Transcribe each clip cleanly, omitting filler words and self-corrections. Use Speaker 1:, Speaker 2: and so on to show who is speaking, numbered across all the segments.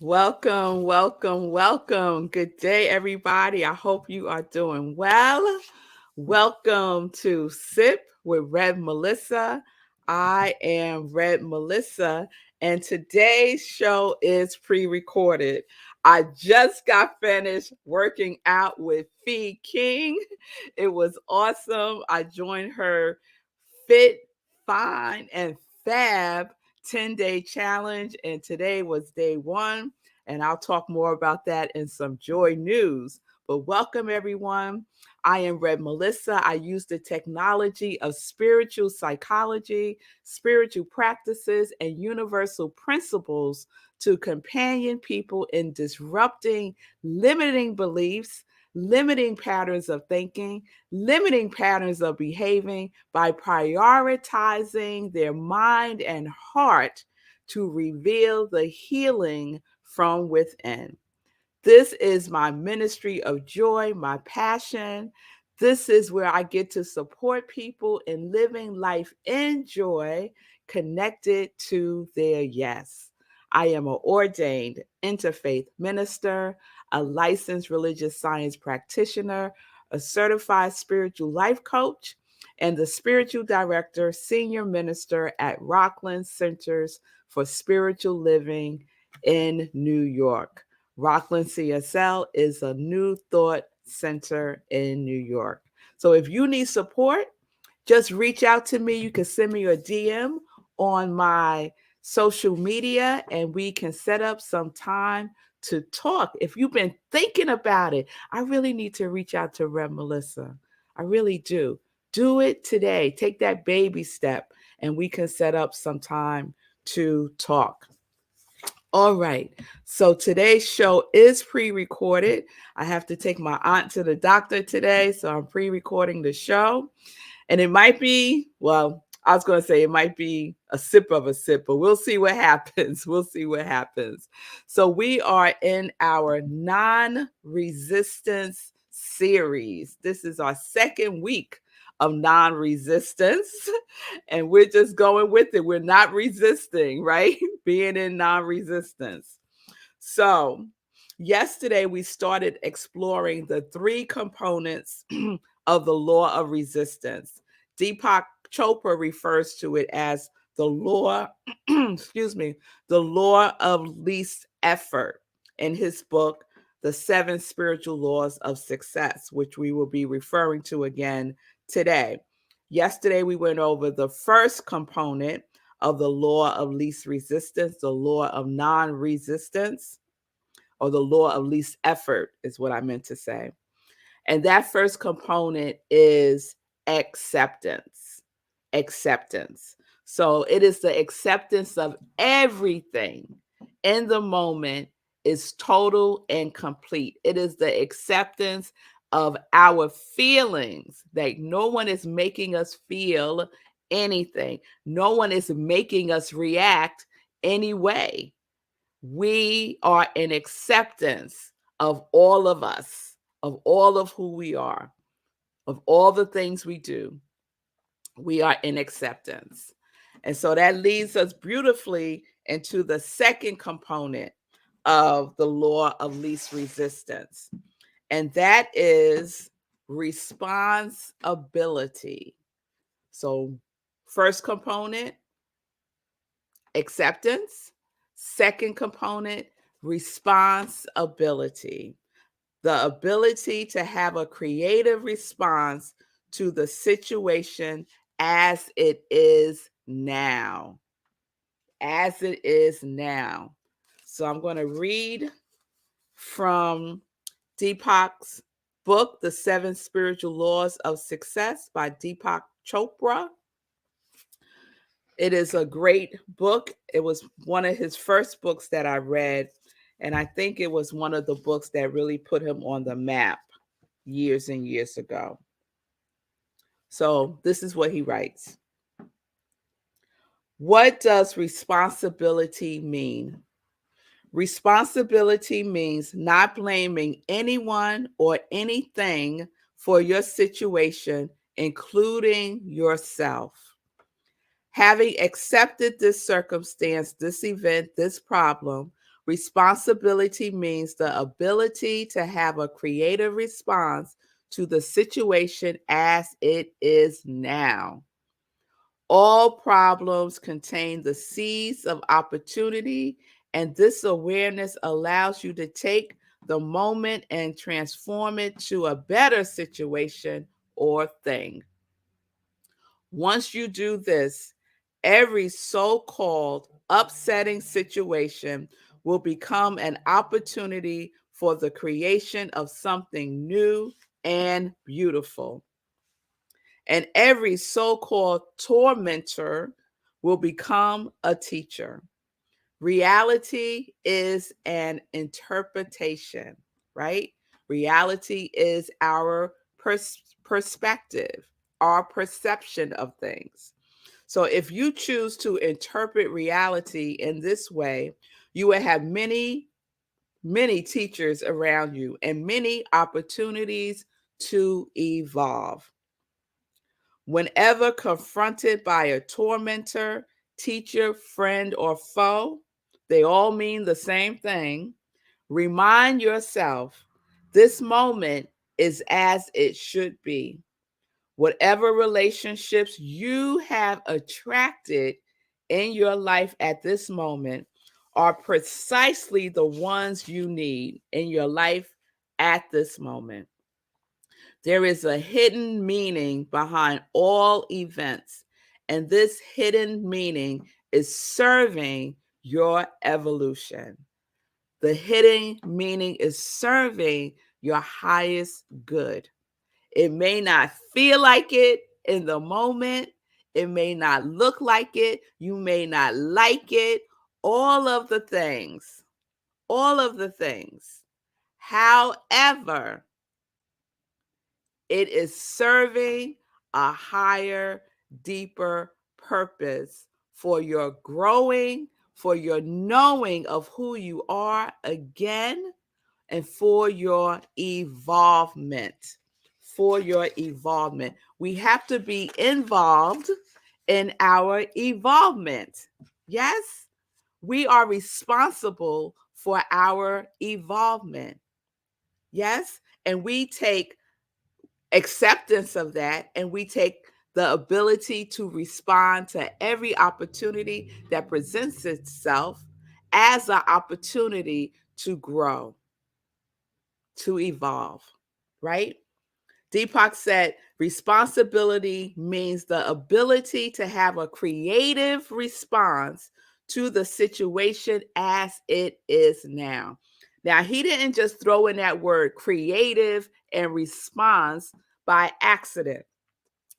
Speaker 1: Welcome, welcome, welcome. Good day, everybody. I hope you are doing well. Welcome to Sip with Rev Melissa. I am Rev Melissa, and today's show is pre-recorded. I just got finished working out with Fee King. It was awesome. I joined her Fit, Fine, and Fab 10-day challenge, and today was day one, and I'll talk more about that in some joy news. But welcome, everyone. I am Rev Melissa. I use the technology of spiritual psychology, spiritual practices, and universal principles to companion people in disrupting limiting beliefs, limiting patterns of thinking, limiting patterns of behaving by prioritizing their mind and heart to reveal the healing from within. This is my ministry of joy, my passion. This is where I get to support people in living life in joy, connected to their yes. I am an ordained interfaith minister, a licensed religious science practitioner, a certified spiritual life coach, and the spiritual director, senior minister at Rockland Centers for Spiritual Living in New York. Rockland CSL is a new thought center in New York. So if you need support, just reach out to me. You can send me a DM on my social media and we can set up some time to talk. If you've been thinking about it, I really need to reach out to Rev Melissa. I really do. Do it today. Take that baby step and we can set up some time to talk. All right. So today's show is pre-recorded. I have to take my aunt to the doctor today, so I'm pre-recording the show. And it might be, well, I was going to say it might be a sip of a sip, but we'll see what happens. We'll see what happens. So we are in our non-resistance series. This is our second week of non-resistance, and we're just going with it. We're not resisting, right? Being in non-resistance. So yesterday we started exploring the three components of the law of resistance. Deepak Chopra refers to it as the law, excuse me, the law of least effort in his book, The Seven Spiritual Laws of Success, which we will be referring to again today. Yesterday, we went over the first component of the law of least resistance, the law of non-resistance, or the law of least effort is what I meant to say. And that first component is acceptance. Acceptance. So it is the acceptance of everything in the moment is total and complete. It is the acceptance of our feelings that no one is making us feel anything. No one is making us react any way. We are in acceptance of all of us, of all of who we are, of all the things we do. We are in acceptance. And so that leads us beautifully into the second component of the law of least resistance. And that is responsibility. So, first component, acceptance. Second component, responsibility. The ability to have a creative response to the situation as it is now. As it is now. So I'm going to read from Deepak's book, The Seven Spiritual Laws of Success by Deepak Chopra. It is a great book. It was one of his first books that I read, and I think it was one of the books that really put him on the map years and years ago. So this is what he writes. What does responsibility mean? Responsibility means not blaming anyone or anything for your situation, including yourself. Having accepted this circumstance, this event, this problem, Responsibility means the ability to have a creative response to the situation as it is now. All problems contain the seeds of opportunity, and this awareness allows you to take the moment and transform it to a better situation or thing. Once you do this, every so-called upsetting situation will become an opportunity for the creation of something new and beautiful. And every so-called tormentor will become a teacher. Reality is an interpretation, right? Reality is our perspective, our perception of things. So if you choose to interpret reality in this way, you will have many teachers around you and many opportunities to evolve. Whenever confronted by a tormentor, teacher, friend, or foe, they all mean the same thing. Remind yourself this moment is as it should be. Whatever relationships you have attracted in your life at this moment are precisely the ones you need in your life at this moment. There is a hidden meaning behind all events, and this hidden meaning is serving your evolution. The hidden meaning is serving your highest good. It may not feel like it in the moment. It may not look like it. You may not like it. All of the things. All of the things. However, it is serving a higher, deeper purpose for your growing, for your knowing of who you are again, and for your evolvement. For your evolvement. We have to be involved in our evolvement. Yes, we are responsible for our evolvement. Yes, and we take acceptance of that, and we take the ability to respond to every opportunity that presents itself as an opportunity to grow, to evolve, right? Deepak said, responsibility means the ability to have a creative response to the situation as it is now. Now, he didn't just throw in that word creative and response by accident.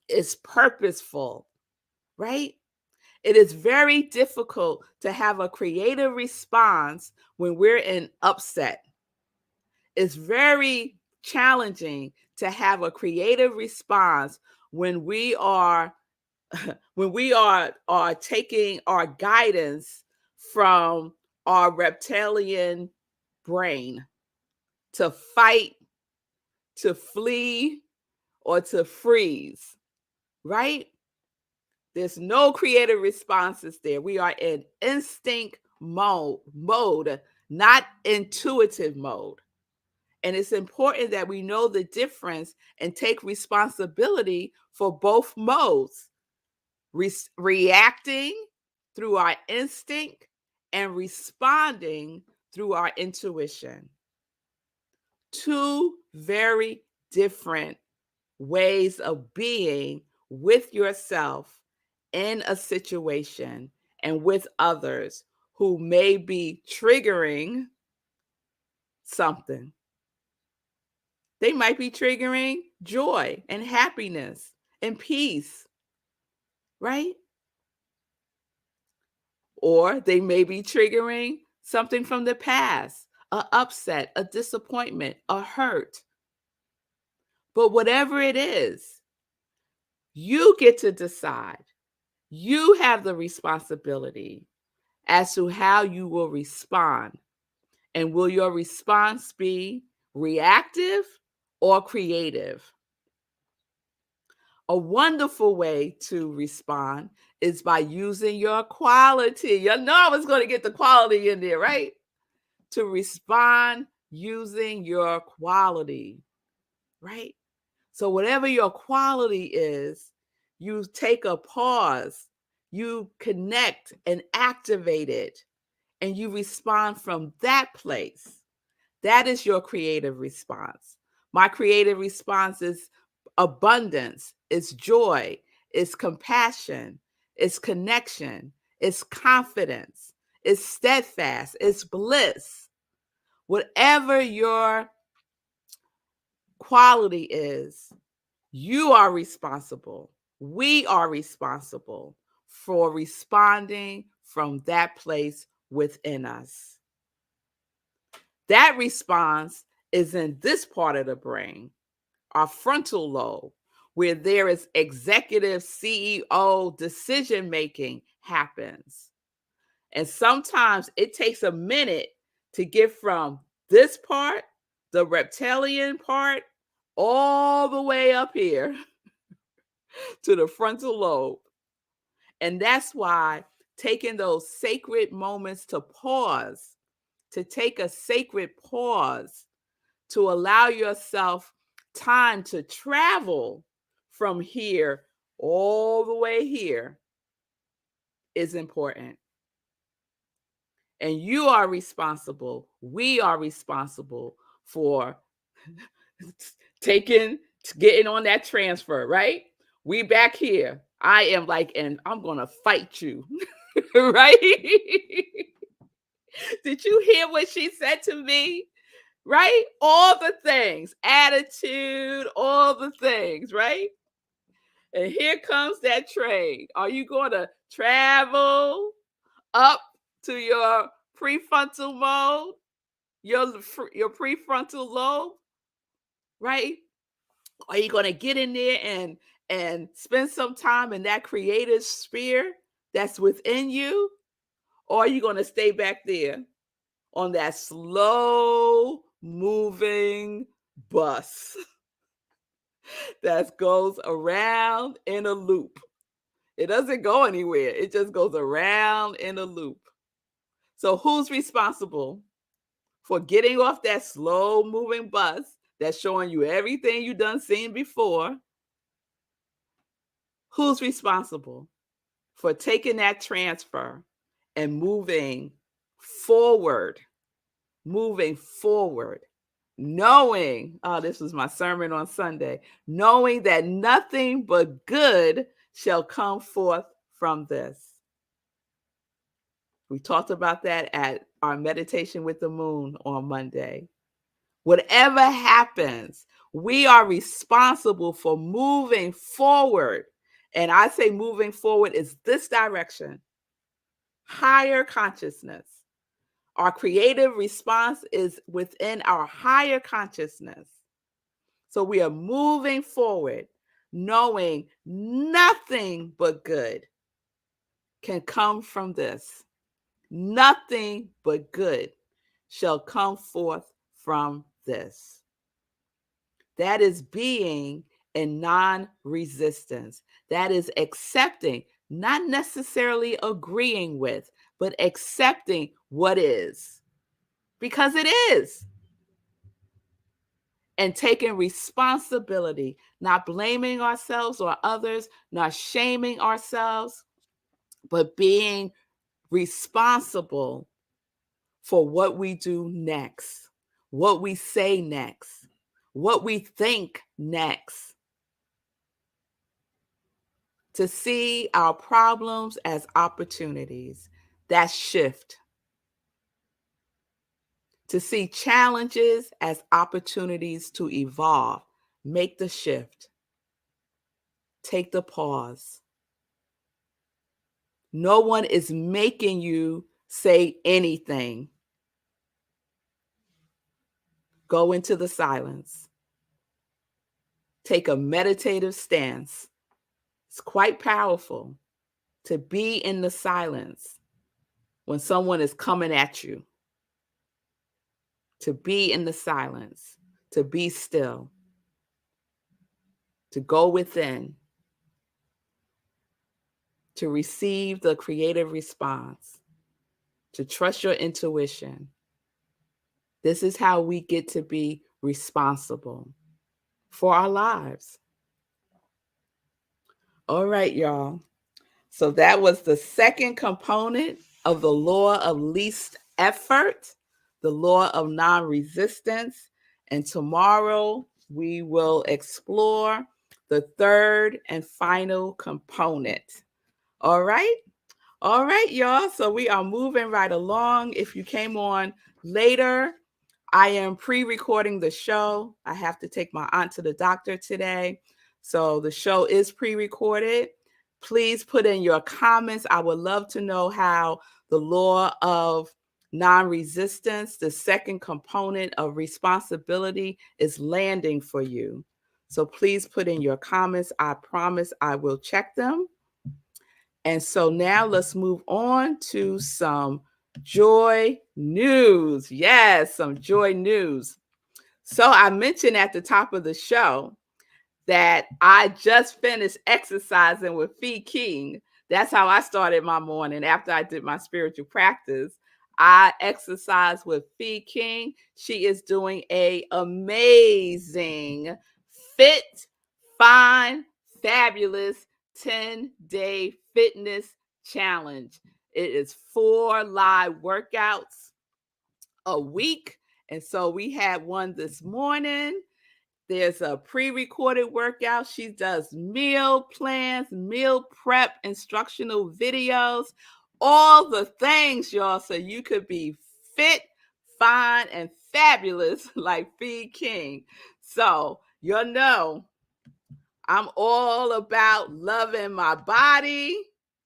Speaker 1: It's purposeful, right? It is very difficult to have a creative response when we're in upset. It's very challenging to have a creative response when we are are taking our guidance from our reptilian brain to fight, to flee, or to freeze, right? There's no creative responses there. We are in instinct mode, not intuitive mode. And it's important that we know the difference and take responsibility for both modes, reacting through our instinct and responding through our intuition. Two very different ways of being with yourself in a situation and with others who may be triggering something. They might be triggering joy and happiness and peace, right? Or they may be triggering something from the past, a upset, a disappointment, a hurt. But whatever it is, you get to decide. You have the responsibility as to how you will respond. And will your response be reactive or creative? A wonderful way to respond is by using your quality. You know I was going to get the quality in there, right? to respond using your quality, right? So whatever your quality is, you take a pause, you connect and activate it, and you respond from that place. That is your creative response. My creative response is abundance, it's joy, it's compassion, it's connection, it's confidence, it's steadfast, it's bliss. Whatever your quality is, you are responsible. We are responsible for responding from that place within us. That response is in this part of the brain, our frontal lobe, where there is executive CEO decision making happens. And sometimes it takes a minute to get from this part, the reptilian part, all the way up here to the frontal lobe. And that's why taking those sacred moments to pause, to take a sacred pause, to allow yourself time to travel from here all the way here is important. And you are responsible. We are responsible for getting on that transfer, right? We back here. I am like, and I'm going to fight you, right? Did you hear what she said to me? Right? All the things, attitude, all the things, right? And here comes that train. Are you going to travel up to your prefrontal mode, your prefrontal lobe, right? Are you going to get in there and spend some time in that creative sphere that's within you? Or are you going to stay back there on that slow moving bus that goes around in a loop? It doesn't go anywhere. It just goes around in a loop. So who's responsible for getting off that slow moving bus that's showing you everything you done seen before? Who's responsible for taking that transfer and moving forward, knowing, oh, this was my sermon on Sunday, knowing that nothing but good shall come forth from this. We talked about that at our meditation with the moon on Monday. Whatever happens, we are responsible for moving forward. And I say moving forward is this direction, higher consciousness. Our creative response is within our higher consciousness. So we are moving forward, knowing nothing but good can come from this. Nothing but good shall come forth from this. That is being in non-resistance. That is accepting, not necessarily agreeing with, but accepting what is, because it is. And taking responsibility, not blaming ourselves or others, not shaming ourselves, but being responsible for what we do next, what we say next, what we think next. To see our problems as opportunities, that's shift. To see challenges as opportunities to evolve, make the shift. Take the pause. No one is making you say anything. Go into the silence. Take a meditative stance. It's quite powerful to be in the silence when someone is coming at you. To be in the silence, to be still, to go within, to receive the creative response, to trust your intuition, This is how we get to be responsible for our lives. All right, y'all. So that was the second component of the law of least effort, the law of non-resistance. And tomorrow we will explore the third and final component. All right? All right, y'all. So we are moving right along. If you came on later, I am pre-recording the show. I have to take my aunt to the doctor today. So the show is pre-recorded. Please put in your comments. I would love to know how the law of non-resistance, the second component of responsibility, is landing for you. So please put in your comments. I promise I will check them. And so now let's move on to some joy news. Yes, some joy news. So I mentioned at the top of the show that I just finished exercising with Fee King. That's how I started my morning after I did my spiritual practice. I exercised with Fee King. She is doing an amazing, fit, fine, fabulous 10-day fitness challenge. It is 4 live workouts a week. And so we had one this morning. There's a pre-recorded workout. She does meal plans, meal prep, instructional videos, all the things, y'all, so you could be fit, fine, and fabulous like Fee King. So you'll know I'm all about loving my body,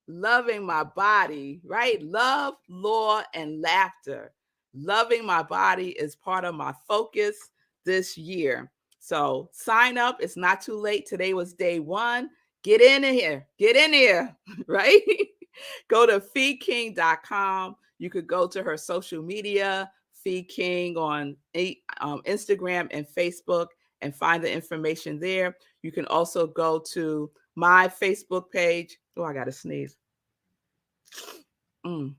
Speaker 1: right? Love, law, and laughter. Loving my body is part of my focus this year. So sign up. It's not too late. Today was day 1. Get in here, right? Go to feeking.com. You could go to her social media, Fee King on Instagram and Facebook, and find the information there. You can also go to my Facebook page. Oh, I got to sneeze. You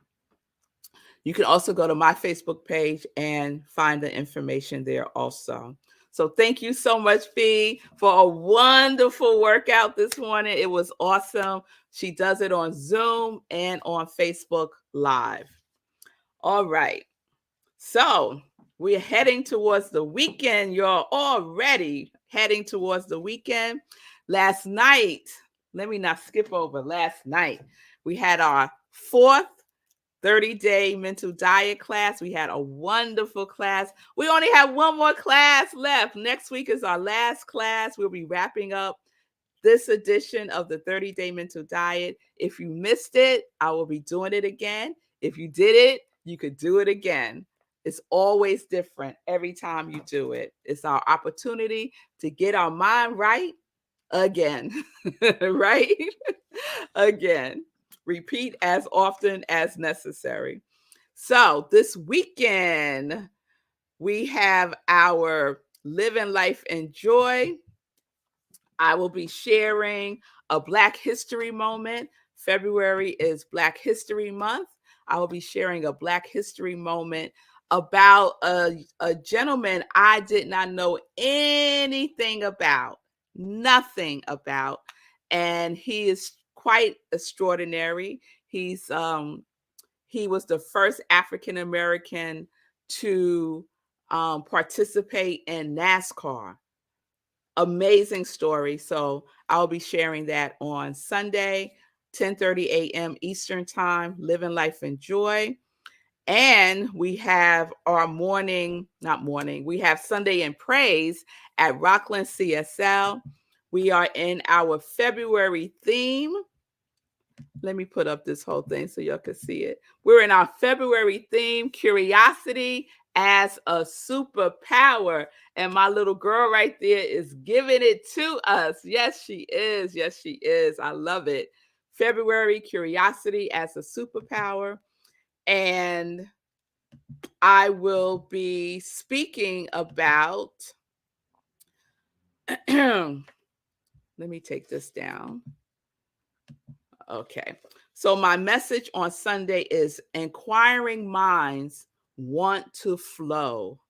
Speaker 1: can also go to my Facebook page and find the information there also. So thank you so much, Fee, for a wonderful workout this morning. It was awesome. She does it on Zoom and on Facebook Live. All right. So we're heading towards the weekend. You're already heading towards the weekend. Last night, let me not skip over last night. We had our 4th 30-day mental diet class. We had a wonderful class. We only have one more class left. Next week is our last class. We'll be wrapping up this edition of the 30-day mental diet. If you missed it, I will be doing it again. If you did it, you could do it again. It's always different every time you do it. It's our opportunity to get our mind right again, right? Again. Repeat as often as necessary. So this weekend, we have our Living Life in Joy. I will be sharing a Black History moment. February is Black History Month. I will be sharing a Black History moment about a gentleman I did not know anything about, nothing about, and he is quite extraordinary. He was the first African American to participate in NASCAR. Amazing story. So I'll be sharing that on Sunday, 10:30 a.m. Eastern Time, Living Life in Joy. And we have our we have Sunday in Praise at Rockland CSL. We are in our February theme. Let me put up this whole thing so y'all can see it. We're in our February theme, curiosity as a superpower. And my little girl right there is giving it to us. Yes, she is. Yes, she is. I love it. February, curiosity as a superpower. And I will be speaking about, let me take this down. Okay. So my message on Sunday is inquiring minds want to flow.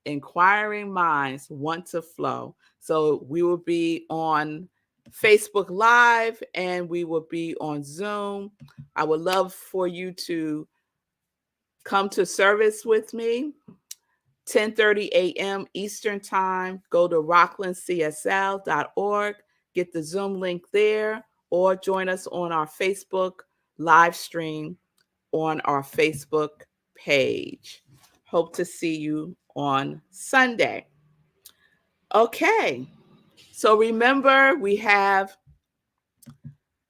Speaker 1: Inquiring minds want to flow. So we will be on Facebook Live and we will be on Zoom. I would love for you to come to service with me. 10:30 a.m. Eastern Time. Go to rocklandcsl.org, get the Zoom link there, or join us on our Facebook live stream on our Facebook page. Hope to see you on Sunday. Okay, so remember we have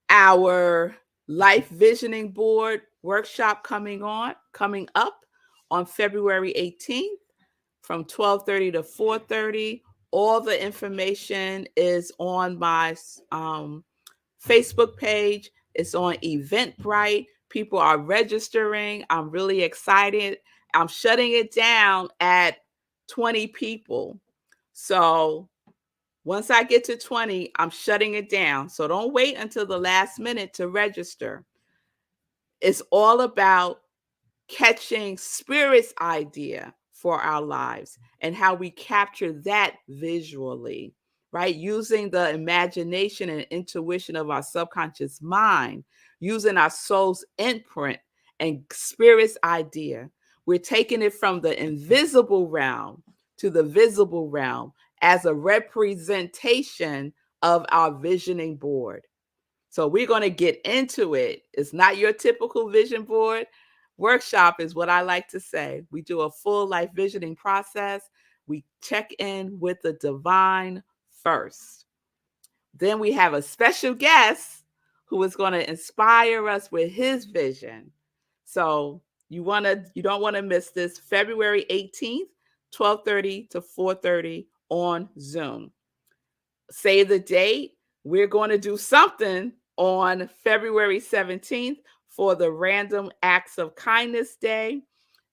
Speaker 1: our Life Visioning Board workshop coming up on February 18th from 12:30 to 4:30. All the information is on my Facebook page. It's on Eventbrite. People are registering. I'm really excited. I'm shutting it down at 20 people. So once I get to 20, I'm shutting it down. So don't wait until the last minute to register. It's all about catching Spirit's idea for our lives and how we capture that visually, right? Using the imagination and intuition of our subconscious mind, using our soul's imprint and Spirit's idea. We're taking it from the invisible realm to the visible realm as a representation of our visioning board. So we're going to get into it. It's not your typical vision board workshop, is what I like to say. We do a full life visioning process. We check in with the divine first. Then we have a special guest who is going to inspire us with his vision. So you don't want to miss this. February 18th, 12:30 to 4:30 on Zoom. Save the date. We're going to do something on February 17th for the Random Acts of Kindness Day.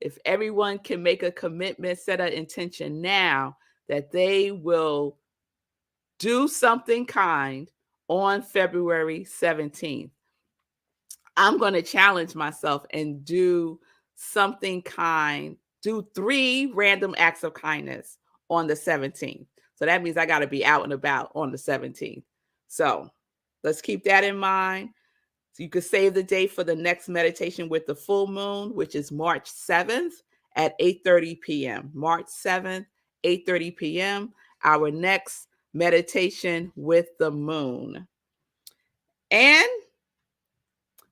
Speaker 1: If everyone can make a commitment, set an intention now that they will do something kind on February 17th. I'm going to challenge myself and do something kind, do 3 random acts of kindness on the 17th. So that means I got to be out and about on the 17th. So let's keep that in mind. So you could save the date for the next meditation with the full moon, which is March 7th at 8:30 p.m. March 7th, 8:30 p.m. Our next meditation with the moon. And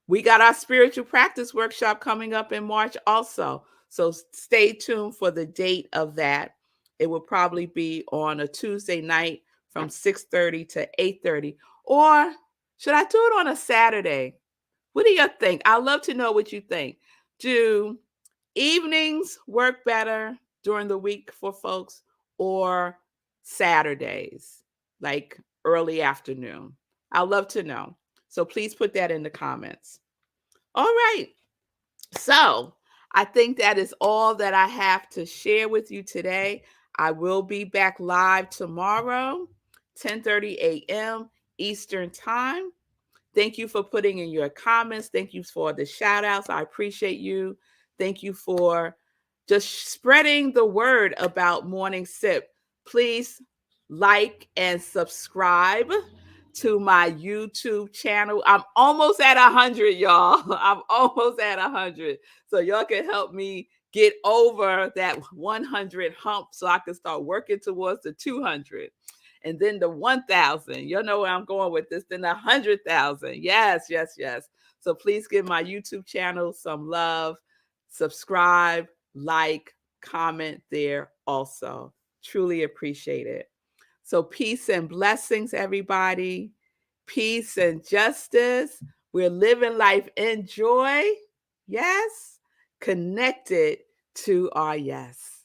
Speaker 1: we got our spiritual practice workshop coming up in March also. So stay tuned for the date of that. It will probably be on a Tuesday night from 6:30 to 8:30. Or should I do it on a Saturday? What do you think? I'd love to know what you think. Do evenings work better during the week for folks, or Saturdays, like early afternoon? I'd love to know. So please put that in the comments. All right. So I think that is all that I have to share with you today. I will be back live tomorrow, 10:30 a.m. Eastern Time. Thank you for putting in your comments. Thank you for the shout outs. I appreciate you. Thank you for just spreading the word about Morning Sip. Please like and subscribe to my YouTube channel. I'm almost at 100, y'all. I'm almost at 100. So y'all can help me get over that 100 hump so I can start working towards the 200. And then the 1,000. You know where I'm going with this. Then the 100,000. Yes, yes, yes. So please give my YouTube channel some love. Subscribe, like, comment there also. Truly appreciate it. So peace and blessings, everybody. Peace and justice. We're living life in joy. Yes. Connected to our yes.